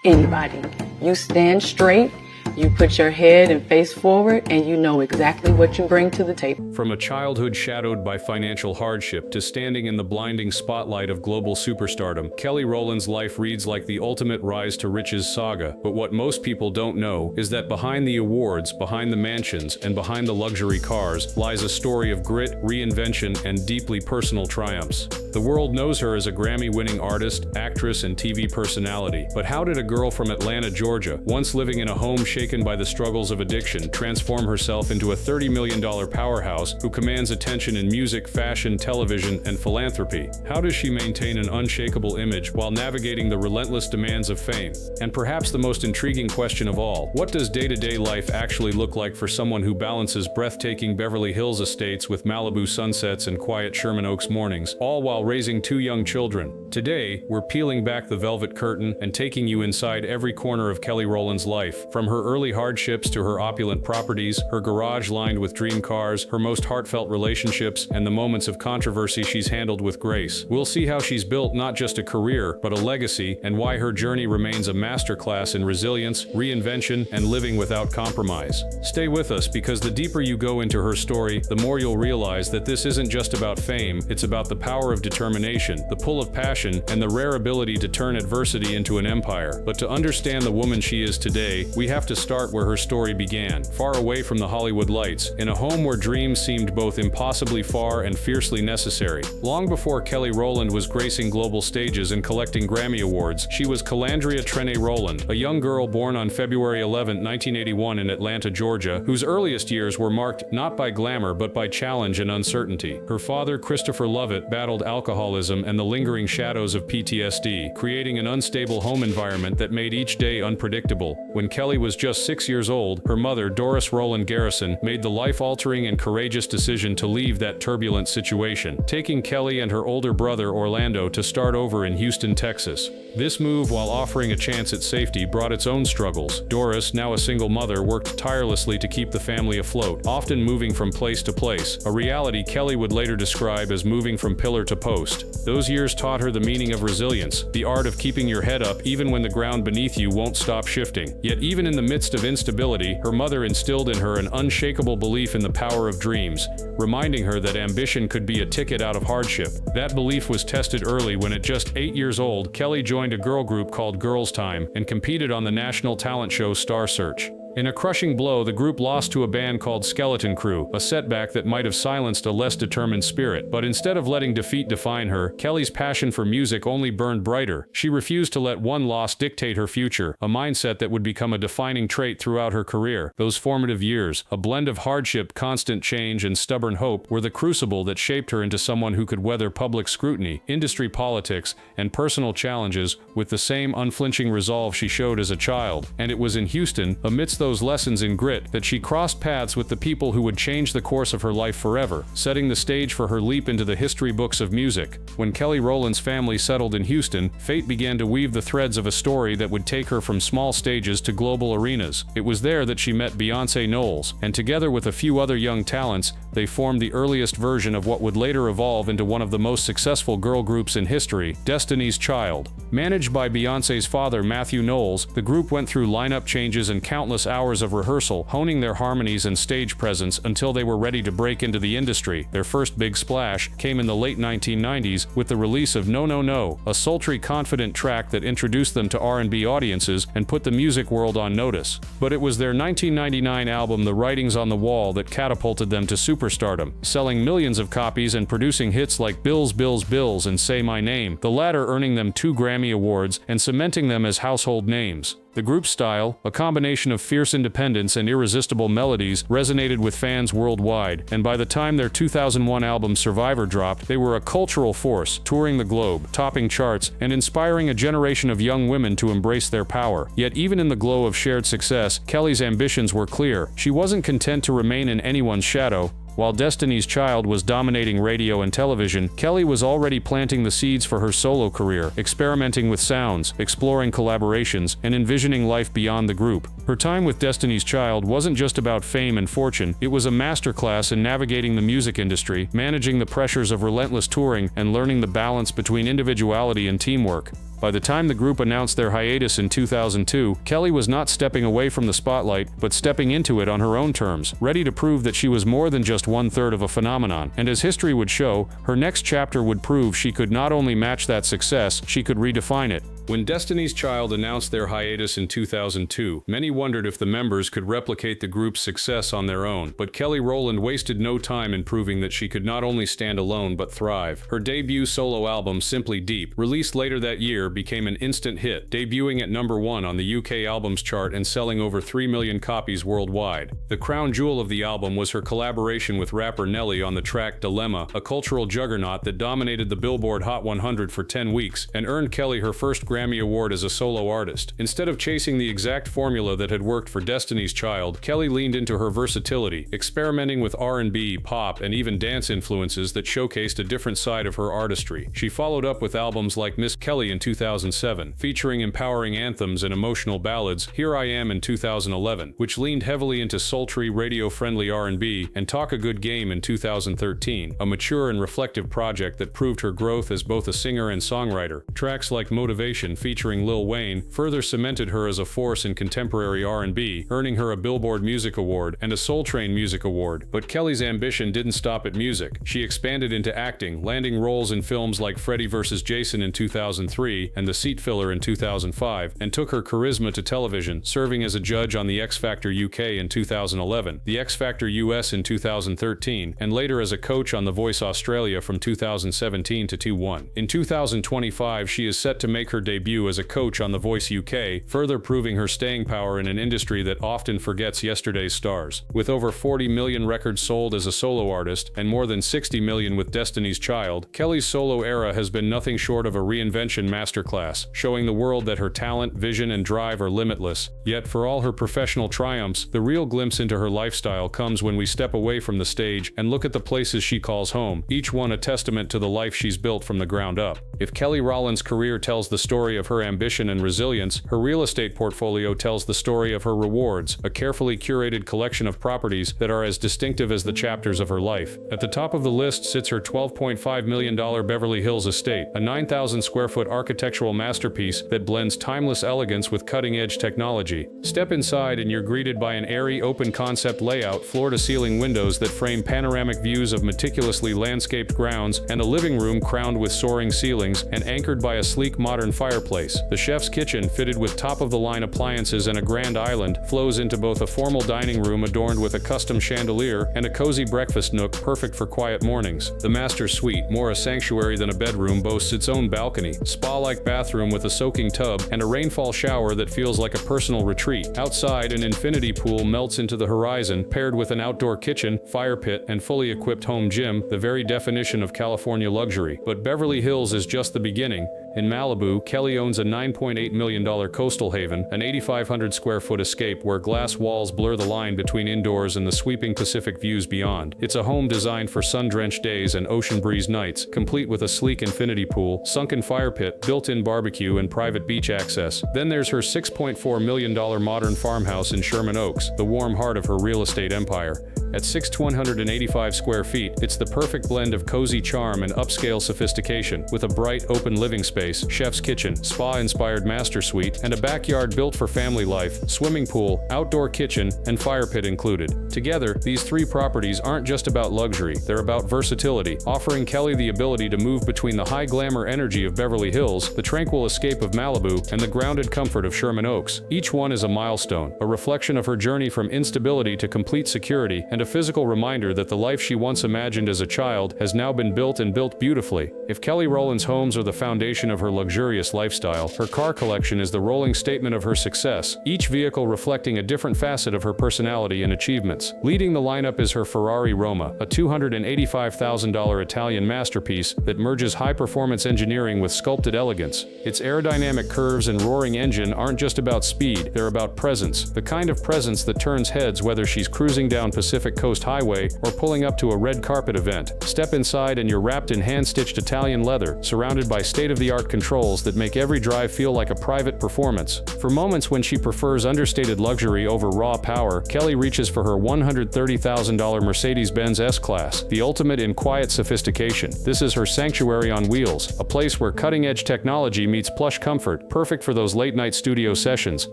anybody. You stand straight, you put your head and face forward, and you know exactly what you bring to the table. From a childhood shadowed by financial hardship to standing in the blinding spotlight of global superstardom, Kelly Rowland's life reads like the ultimate rise to riches saga. But what most people don't know is that behind the awards, behind the mansions, and behind the luxury cars lies a story of grit, reinvention, and deeply personal triumphs. The world knows her as a Grammy-winning artist, actress, and TV personality. But how did a girl from Atlanta, Georgia, once living in a home shaken by the struggles of addiction, transform herself into a $30 million powerhouse who commands attention in music, fashion, television, and philanthropy? How does she maintain an unshakable image while navigating the relentless demands of fame? And perhaps the most intriguing question of all, what does day-to-day life actually look like for someone who balances breathtaking Beverly Hills estates with Malibu sunsets and quiet Sherman Oaks mornings, all while raising 2 young children? Today, we're peeling back the velvet curtain and taking you inside every corner of Kelly Rowland's life, from her early hardships to her opulent properties, her garage lined with dream cars, her most heartfelt relationships, and the moments of controversy she's handled with grace. We'll see how she's built not just a career, but a legacy, and why her journey remains a masterclass in resilience, reinvention, and living without compromise. Stay with us, because the deeper you go into her story, the more you'll realize that this isn't just about fame, it's about the power of determination, the pull of passion, and the rare ability to turn adversity into an empire. But to understand the woman she is today, we have to start where her story began, far away from the Hollywood lights, in a home where dreams seemed both impossibly far and fiercely necessary. Long before Kelly Rowland was gracing global stages and collecting Grammy Awards, she was Calandria Trene Rowland, a young girl born on February 11, 1981 in Atlanta, Georgia, whose earliest years were marked not by glamour but by challenge and uncertainty. Her father, Christopher Lovett, battled alcoholism and the lingering shadows of PTSD, creating an unstable home environment that made each day unpredictable. When Kelly was just 6 years old, her mother, Doris Rowland Garrison, made the life-altering and courageous decision to leave that turbulent situation, taking Kelly and her older brother Orlando to start over in Houston, Texas. This move, while offering a chance at safety, brought its own struggles. Doris, now a single mother, worked tirelessly to keep the family afloat, often moving from place to place, a reality Kelly would later describe as moving from pillar to post. Those years taught her the meaning of resilience, the art of keeping your head up even when the ground beneath you won't stop shifting. Yet even in the midst of instability, her mother instilled in her an unshakable belief in the power of dreams, reminding her that ambition could be a ticket out of hardship. That belief was tested early when at just 8 years old, Kelly joined a girl group called Girls Time and competed on the national talent show Star Search. In a crushing blow, the group lost to a band called Skeleton Crew, a setback that might have silenced a less determined spirit. But instead of letting defeat define her, Kelly's passion for music only burned brighter. She refused to let one loss dictate her future, a mindset that would become a defining trait throughout her career. Those formative years, a blend of hardship, constant change, and stubborn hope, were the crucible that shaped her into someone who could weather public scrutiny, industry politics, and personal challenges with the same unflinching resolve she showed as a child. And it was in Houston, amidst those lessons in grit, that she crossed paths with the people who would change the course of her life forever, setting the stage for her leap into the history books of music. When Kelly Rowland's family settled in Houston, fate began to weave the threads of a story that would take her from small stages to global arenas. It was there that she met Beyonce Knowles, and together with a few other young talents, they formed the earliest version of what would later evolve into one of the most successful girl groups in history, Destiny's Child. Managed by Beyonce's father, Matthew Knowles, the group went through lineup changes and countless hours of rehearsal, honing their harmonies and stage presence until they were ready to break into the industry. Their first big splash came in the late 1990s with the release of No No No, a sultry, confident track that introduced them to R&B audiences and put the music world on notice. But it was their 1999 album The Writings on the Wall that catapulted them to superstardom, selling millions of copies and producing hits like Bills, Bills, Bills and Say My Name, the latter earning them 2 Grammy Awards and cementing them as household names. The group's style, a combination of fierce independence and irresistible melodies, resonated with fans worldwide, and by the time their 2001 album Survivor dropped, they were a cultural force, touring the globe, topping charts, and inspiring a generation of young women to embrace their power. Yet even in the glow of shared success, Kelly's ambitions were clear. She wasn't content to remain in anyone's shadow. While Destiny's Child was dominating radio and television, Kelly was already planting the seeds for her solo career, experimenting with sounds, exploring collaborations, and envisioning life beyond the group. Her time with Destiny's Child wasn't just about fame and fortune, it was a masterclass in navigating the music industry, managing the pressures of relentless touring, and learning the balance between individuality and teamwork. By the time the group announced their hiatus in 2002, Kelly was not stepping away from the spotlight, but stepping into it on her own terms, ready to prove that she was more than just one-third of a phenomenon. And as history would show, her next chapter would prove she could not only match that success, she could redefine it. When Destiny's Child announced their hiatus in 2002, many wondered if the members could replicate the group's success on their own, but Kelly Rowland wasted no time in proving that she could not only stand alone but thrive. Her debut solo album, Simply Deep, released later that year, became an instant hit, debuting at #1 on the UK Albums Chart and selling over 3 million copies worldwide. The crown jewel of the album was her collaboration with rapper Nelly on the track Dilemma, a cultural juggernaut that dominated the Billboard Hot 100 for 10 weeks and earned Kelly her first Grammy Award as a solo artist. Instead of chasing the exact formula that had worked for Destiny's Child, Kelly leaned into her versatility, experimenting with R&B, pop, and even dance influences that showcased a different side of her artistry. She followed up with albums like Miss Kelly in 2007, featuring empowering anthems and emotional ballads, Here I Am in 2011, which leaned heavily into sultry, radio-friendly R&B, and Talk a Good Game in 2013, a mature and reflective project that proved her growth as both a singer and songwriter. Tracks like Motivation, featuring Lil Wayne, further cemented her as a force in contemporary R&B, earning her a Billboard Music Award and a Soul Train Music Award. But Kelly's ambition didn't stop at music. She expanded into acting, landing roles in films like Freddy vs. Jason in 2003 and The Seat Filler in 2005, and took her charisma to television, serving as a judge on The X Factor UK in 2011, The X Factor US in 2013, and later as a coach on The Voice Australia from 2017 to 2021. In 2025, she is set to make her debut as a coach on The Voice UK, further proving her staying power in an industry that often forgets yesterday's stars. With over 40 million records sold as a solo artist, and more than 60 million with Destiny's Child, Kelly's solo era has been nothing short of a reinvention masterclass, showing the world that her talent, vision, and drive are limitless. Yet for all her professional triumphs, the real glimpse into her lifestyle comes when we step away from the stage and look at the places she calls home, each one a testament to the life she's built from the ground up. If Kelly Rowland's career tells the story of her ambition and resilience, her real estate portfolio tells the story of her rewards, a carefully curated collection of properties that are as distinctive as the chapters of her life. At the top of the list sits her $12.5 million Beverly Hills estate, a 9,000 square foot architectural masterpiece that blends timeless elegance with cutting-edge technology. Step inside and you're greeted by an airy, open-concept layout, floor-to-ceiling windows that frame panoramic views of meticulously landscaped grounds, and a living room crowned with soaring ceilings and anchored by a sleek modern fireplace. The chef's kitchen, fitted with top-of-the-line appliances and a grand island, flows into both a formal dining room adorned with a custom chandelier and a cozy breakfast nook perfect for quiet mornings. The master suite, more a sanctuary than a bedroom, boasts its own balcony, spa-like bathroom with a soaking tub, and a rainfall shower that feels like a personal retreat. Outside, an infinity pool melts into the horizon, paired with an outdoor kitchen, fire pit, and fully equipped home gym, the very definition of California luxury. But Beverly Hills is just the beginning. In Malibu, Kelly owns a $9.8 million coastal haven, an 8,500 square foot escape where glass walls blur the line between indoors and the sweeping Pacific views beyond. It's a home designed for sun-drenched days and ocean breeze nights, complete with a sleek infinity pool, sunken fire pit, built-in barbecue, and private beach access. Then there's her $6.4 million modern farmhouse in Sherman Oaks, the warm heart of her real estate empire. At 6,185 square feet, it's the perfect blend of cozy charm and upscale sophistication, with a bright, open living space, chef's kitchen, spa-inspired master suite, and a backyard built for family life, swimming pool, outdoor kitchen, and fire pit included. Together, these three properties aren't just about luxury, they're about versatility, offering Kelly the ability to move between the high glamour energy of Beverly Hills, the tranquil escape of Malibu, and the grounded comfort of Sherman Oaks. Each one is a milestone, a reflection of her journey from instability to complete security, and a physical reminder that the life she once imagined as a child has now been built and built beautifully. If Kelly Rowland's homes are the foundation of her luxurious lifestyle, her car collection is the rolling statement of her success, each vehicle reflecting a different facet of her personality and achievements. Leading the lineup is her Ferrari Roma, a $285,000 Italian masterpiece that merges high-performance engineering with sculpted elegance. Its aerodynamic curves and roaring engine aren't just about speed, they're about presence, the kind of presence that turns heads whether she's cruising down Pacific Pacific Coast Highway or pulling up to a red carpet event. Step inside and you're wrapped in hand-stitched Italian leather, surrounded by state-of-the-art controls that make every drive feel like a private performance. For moments when she prefers understated luxury over raw power, Kelly reaches for her $130,000 Mercedes-Benz S-Class, the ultimate in quiet sophistication. This is her sanctuary on wheels, a place where cutting-edge technology meets plush comfort, perfect for those late-night studio sessions,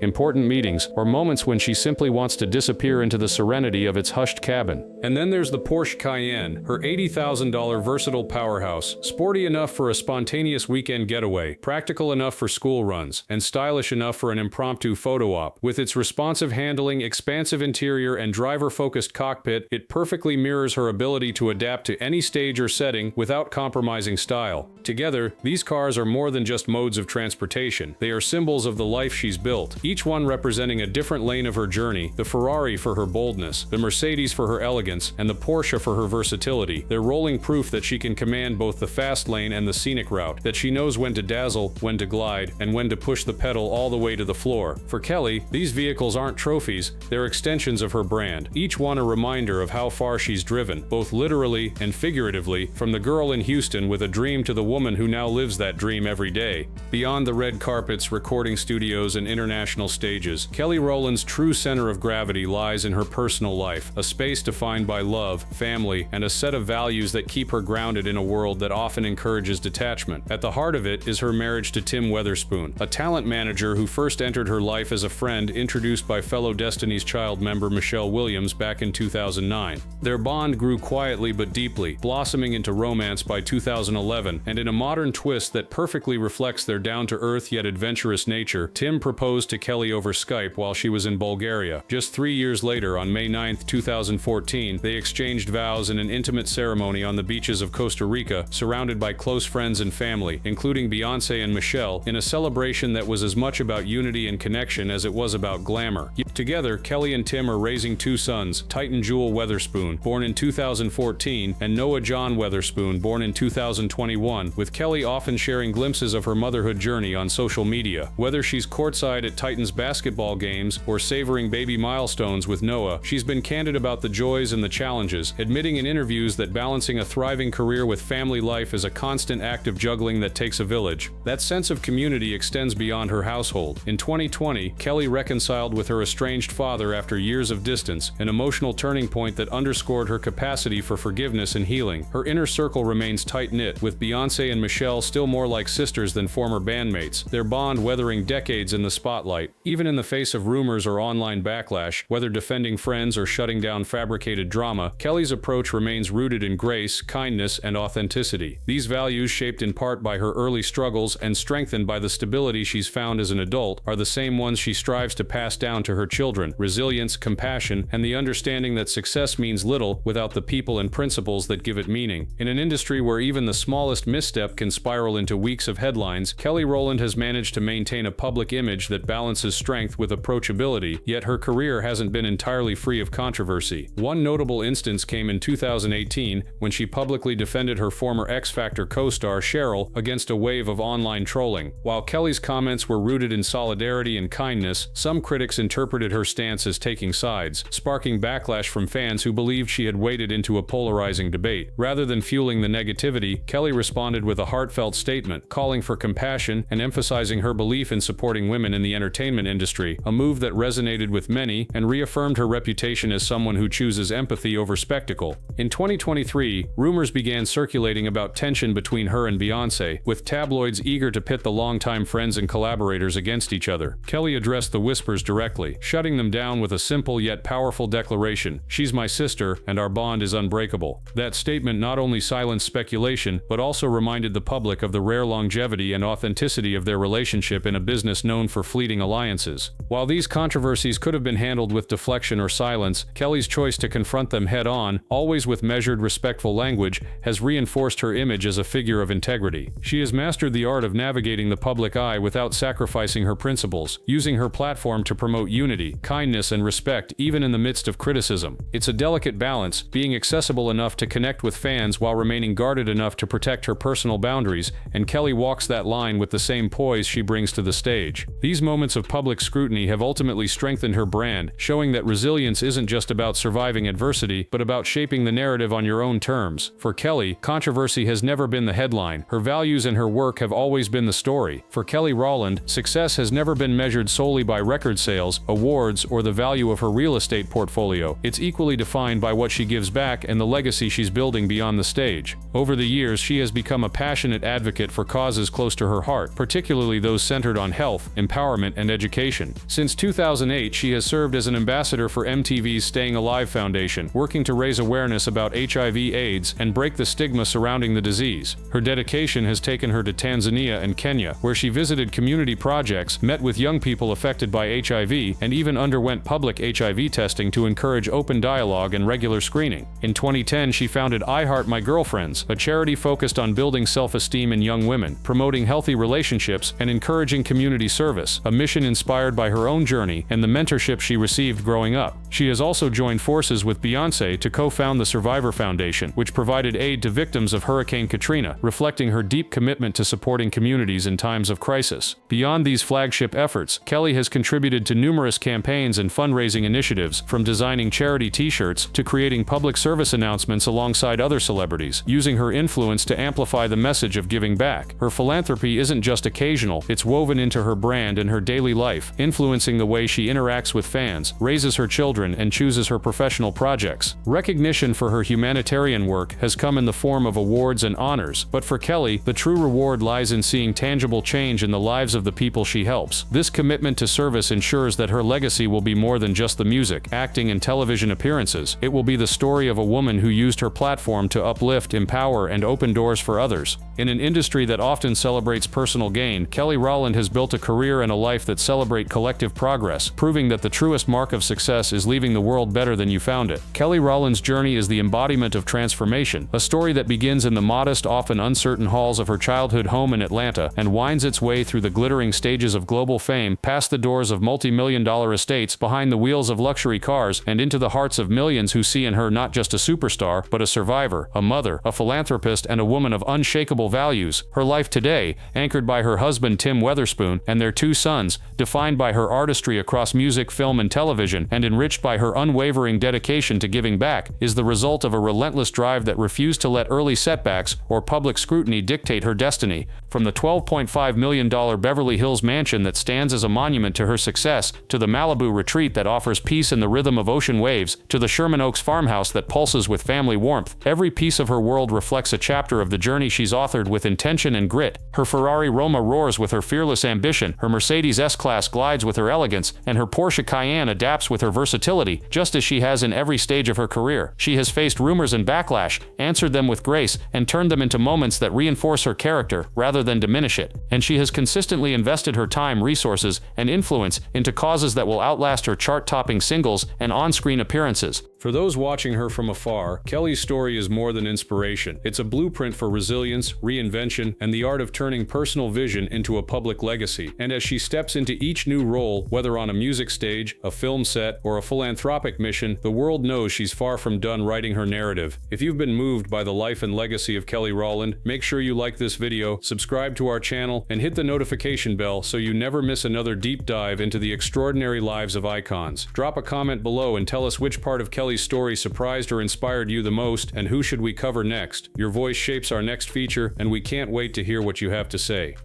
important meetings, or moments when she simply wants to disappear into the serenity of its hushed cabin. And then there's the Porsche Cayenne, her $80,000 versatile powerhouse, sporty enough for a spontaneous weekend getaway, practical enough for school runs, and stylish enough for an impromptu photo op. With its responsive handling, expansive interior, and driver-focused cockpit, it perfectly mirrors her ability to adapt to any stage or setting without compromising style. Together, these cars are more than just modes of transportation. They are symbols of the life she's built, each one representing a different lane of her journey: the Ferrari for her boldness, the Mercedes for her elegance, and the Porsche for her versatility. They're rolling proof that she can command both the fast lane and the scenic route, that she knows when to dazzle, when to glide, and when to push the pedal all the way to the floor. For Kelly, these vehicles aren't trophies, they're extensions of her brand, each one a reminder of how far she's driven, both literally and figuratively, from the girl in Houston with a dream to the woman who now lives that dream every day. Beyond the red carpets, recording studios, and international stages, Kelly Rowland's true center of gravity lies in her personal life, a space defined by love, family, and a set of values that keep her grounded in a world that often encourages detachment. At the heart of it is her marriage to Tim Weatherspoon, a talent manager who first entered her life as a friend introduced by fellow Destiny's Child member Michelle Williams back in 2009. Their bond grew quietly but deeply, blossoming into romance by 2011, and in a modern twist that perfectly reflects their down-to-earth yet adventurous nature, Tim proposed to Kelly over Skype while she was in Bulgaria. Just 3 years later, on May 9, 2014, they exchanged vows in an intimate ceremony on the beaches of Costa Rica, surrounded by close friends and family, including Beyoncé and Michelle, in a celebration that was as much about unity and connection as it was about glamour. Together, Kelly and Tim are raising 2 sons, Titan Jewel Weatherspoon, born in 2014, and Noah John Weatherspoon, born in 2021, with Kelly often sharing glimpses of her motherhood journey on social media. Whether she's courtside at Titans basketball games or savoring baby milestones with Noah, she's been candid about the joys and the challenges, admitting in interviews that balancing a thriving career with family life is a constant act of juggling that takes a village. That sense of community extends beyond her household. In 2020, Kelly reconciled with her estranged father after years of distance, an emotional turning point that underscored her capacity for forgiveness and healing. Her inner circle remains tight-knit, with Beyoncé and Michelle still more like sisters than former bandmates, their bond weathering decades in the spotlight. Even in the face of rumors or online backlash, whether defending friends or shutting down fabricated drama, Kelly's approach remains rooted in grace, kindness, and authenticity. These values, shaped in part by her early struggles and strengthened by the stability she's found as an adult, are the same ones she strives to pass down to her children: resilience, compassion, and the understanding that success means little without the people and principles that give it meaning. In an industry where even the smallest misstep can spiral into weeks of headlines, Kelly Rowland has managed to maintain a public image that balances strength with approachability, yet her career hasn't been entirely free of controversy. One notable instance came in 2018, when she publicly defended her former X Factor co-star Cheryl against a wave of online trolling. While Kelly's comments were rooted in solidarity and kindness, some critics interpreted her stance as taking sides, sparking backlash from fans who believed she had waded into a polarizing debate. Rather than fueling the negativity, Kelly responded with a heartfelt statement, calling for compassion and emphasizing her belief in supporting women in the entertainment industry, a move that resonated with many and reaffirmed her reputation as someone who chooses empathy over spectacle. In 2023, rumors began circulating about tension between her and Beyoncé, with tabloids eager to pit the longtime friends and collaborators against each other. Kelly addressed the whispers directly, shutting them down with a simple yet powerful declaration: "She's my sister, and our bond is unbreakable." That statement not only silenced speculation, but also reminded the public of the rare longevity and authenticity of their relationship in a business known for fleeting alliances. While these controversies could have been handled with deflection or silence, Kelly's choice to confront them head-on, always with measured, respectful language, has reinforced her image as a figure of integrity. She has mastered the art of navigating the public eye without sacrificing her principles, using her platform to promote unity, kindness, and respect even in the midst of criticism. It's a delicate balance, being accessible enough to connect with fans while remaining guarded enough to protect her personal boundaries, and Kelly walks that line with the same poise she brings to the stage. These moments of public scrutiny have ultimately strengthened her brand, showing that resilience isn't just about surviving adversity, but about shaping the narrative on your own terms. For Kelly, controversy has never been the headline. Her values and her work have always been the story. For Kelly Rowland, success has never been measured solely by record sales, awards, or the value of her real estate portfolio. It's equally defined by what she gives back and the legacy she's building beyond the stage. Over the years, she has become a passionate advocate for causes close to her heart, particularly those centered on health, empowerment, and education. Since 2008, she has served as an ambassador for MTV's Staying Alive Foundation, working to raise awareness about HIV/AIDS and break the stigma surrounding the disease. Her dedication has taken her to Tanzania and Kenya, where she visited community projects, met with young people affected by HIV, and even underwent public HIV testing to encourage open dialogue and regular screening. In 2010, she founded I Heart My Girlfriends, a charity focused on building self-esteem in young women, promoting healthy relationships, and encouraging community service, a mission inspired by her own journey and the mentorship she received growing up. She has also joined forces with Beyoncé to co-found the Survivor Foundation, which provided aid to victims of Hurricane Katrina, reflecting her deep commitment to supporting communities in times of crisis. Beyond these flagship efforts, Kelly has contributed to numerous campaigns and fundraising initiatives, from designing charity t-shirts to creating public service announcements alongside other celebrities, using her influence to amplify the message of giving back. Her philanthropy isn't just occasional, it's woven into her brand and her daily life, influencing the way she interacts with fans, raises her children, and chooses her professional projects. Recognition for her humanitarian work has come in the form of awards and honors, but for Kelly, the true reward lies in seeing tangible change in the lives of the people she helps. This commitment to service ensures that her legacy will be more than just the music, acting, and television appearances. It will be the story of a woman who used her platform to uplift, empower, and open doors for others. In an industry that often celebrates personal gain, Kelly Rowland has built a career and a life that celebrate collective progress, proving that the truest mark of success is leaving the world better than you found it. Kelly Rowland's journey is the embodiment of transformation, a story that begins in the modest, often uncertain halls of her childhood home in Atlanta and winds its way through the glittering stages of global fame, past the doors of multi-million-dollar estates, behind the wheels of luxury cars, and into the hearts of millions who see in her not just a superstar, but a survivor, a mother, a philanthropist, and a woman of unshakable values. Her life today, anchored by her husband Tim Weatherspoon and their two sons, defined by her artistry across music, film, and television, and enriched by her unwavering dedication to giving back, is the result of a relentless drive that refused to let early setbacks or public scrutiny dictate her destiny. From the $12.5 million Beverly Hills mansion that stands as a monument to her success, to the Malibu retreat that offers peace in the rhythm of ocean waves, to the Sherman Oaks farmhouse that pulses with family warmth, every piece of her world reflects a chapter of the journey she's authored with intention and grit. Her Ferrari Roma roars with her fearless ambition, her Mercedes S-Class glides with her elegance, and her Porsche Cayenne adapts with her versatility, just as she has in every stage of her career. She has faced rumors and backlash, answered them with grace, and turned them into moments that reinforce her character, rather than diminish it. And she has consistently invested her time, resources, and influence into causes that will outlast her chart-topping singles and on-screen appearances. For those watching her from afar, Kelly's story is more than inspiration. It's a blueprint for resilience, reinvention, and the art of turning personal vision into a public legacy. And as she steps into each new role, whether on a music stage, a film set, or a philanthropic mission, the world knows she's far from done writing her narrative. If you've been moved by the life and legacy of Kelly Rowland, make sure you like this video, subscribe to our channel, and hit the notification bell so you never miss another deep dive into the extraordinary lives of icons. Drop a comment below and tell us which part of Kelly's story surprised or inspired you the most, and who should we cover next. Your voice shapes our next feature, and we can't wait to hear what you have to say.